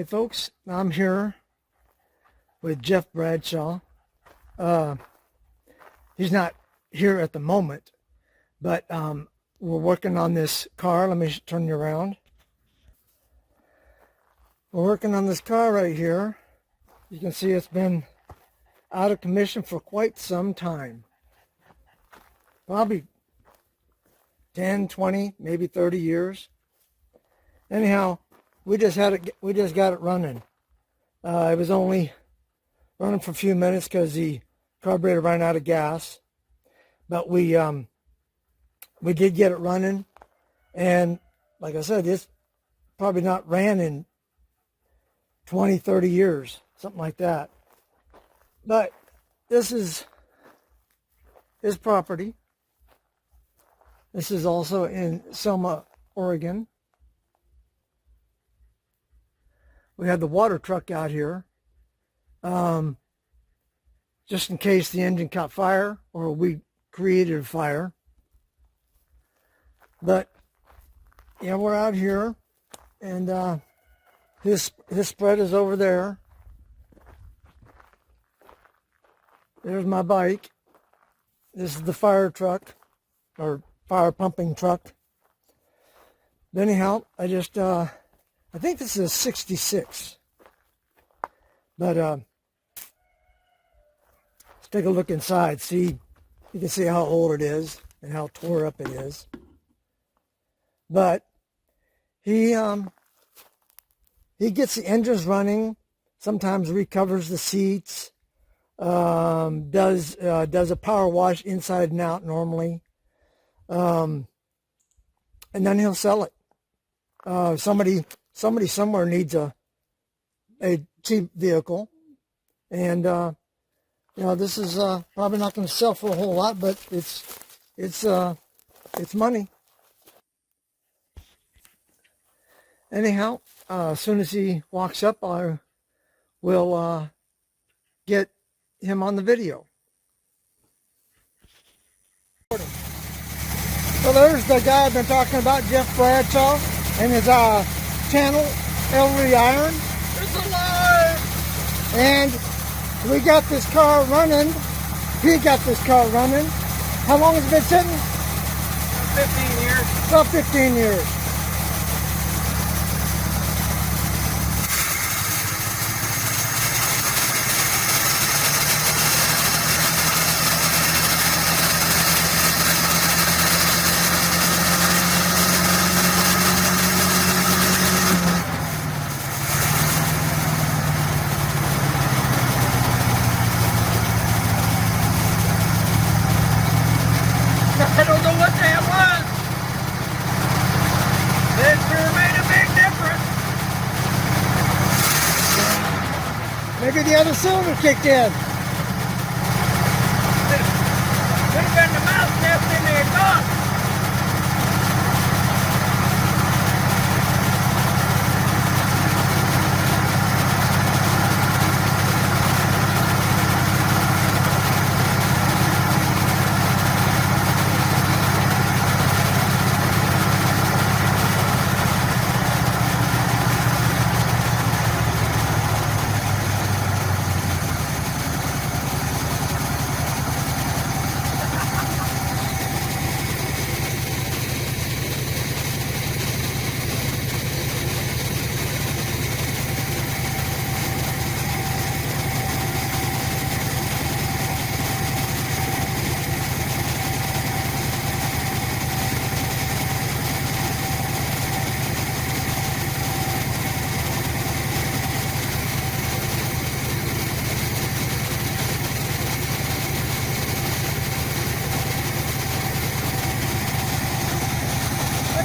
Hey folks, I'm here with Jeff Bradshaw. He's not here at the moment, but we're working on this car. Let me turn you around. We're working on this car right here. You can see it's been out of commission for quite some time. Probably 10, 20, maybe 30 years. Anyhow, we just got it running. It was only running for a few minutes because the carburetor ran out of gas. But we did get it running, and like I said, it's probably not ran in 20, 30 years, something like that. But this is his property. This is also in Selma, Oregon. We had the water truck out here, just in case the engine caught fire or we created a fire. But yeah, we're out here, and his spread is over there. There's my bike. This is the fire truck, or fire pumping truck. But anyhow, I think this is a 66. But let's take a look inside. See, you can see how old it is and how tore up it is. But he gets the engines running. Sometimes recovers the seats. Does a power wash inside and out normally. And then he'll sell it. Somebody somewhere needs a cheap vehicle, and this is probably not going to sell for a whole lot, but it's money. Anyhow, as soon as he walks up, I will get him on the video. So there's the guy I've been talking about, Jeff Bradshaw, and his channel, ElderlyIron. It's alive! And we got this car running. He got this car running. How long has it been sitting? 15 years. About 15 years. I don't know what that was. It sure made a big difference. Maybe the other cylinder kicked in. Could have been the mouse stepped in the exhaust.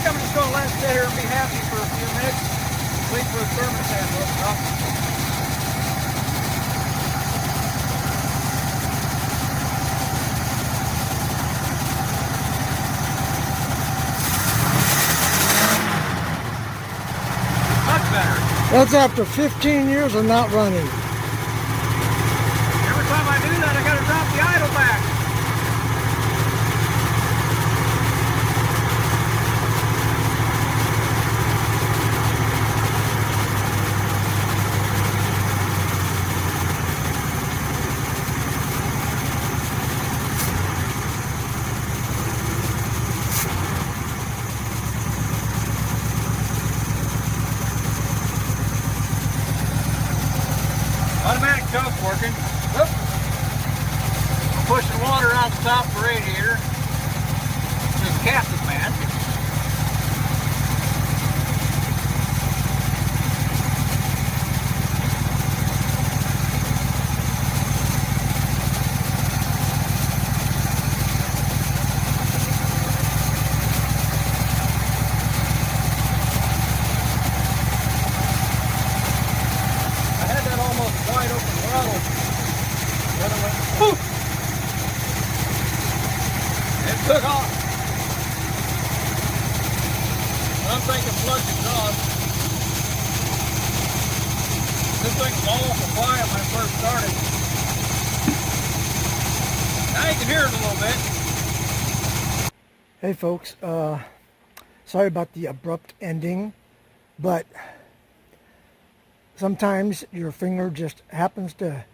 I'm just going to let it sit here and be happy for a few minutes. Wait for the thermostat to open up. Much better. That's after 15 years of not running. Every time I do that, I got to drop the idle back. working. Oop. I'm pushing water out the top of the radiator. This is captain man. Wide open throttle. Then it went poof. It took off. I'm thinking flush exhaust. This thing was all awful quiet when it first started. Now you can hear it a little bit. Hey folks, sorry about the abrupt ending, but sometimes your finger just happens to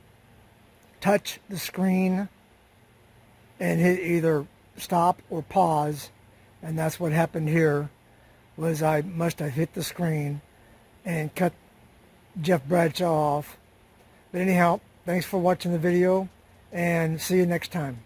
touch the screen and hit either stop or pause, and that's what happened here. Was I must have hit the screen and cut Jeff Bradshaw off. But anyhow, thanks for watching the video, and see you next time.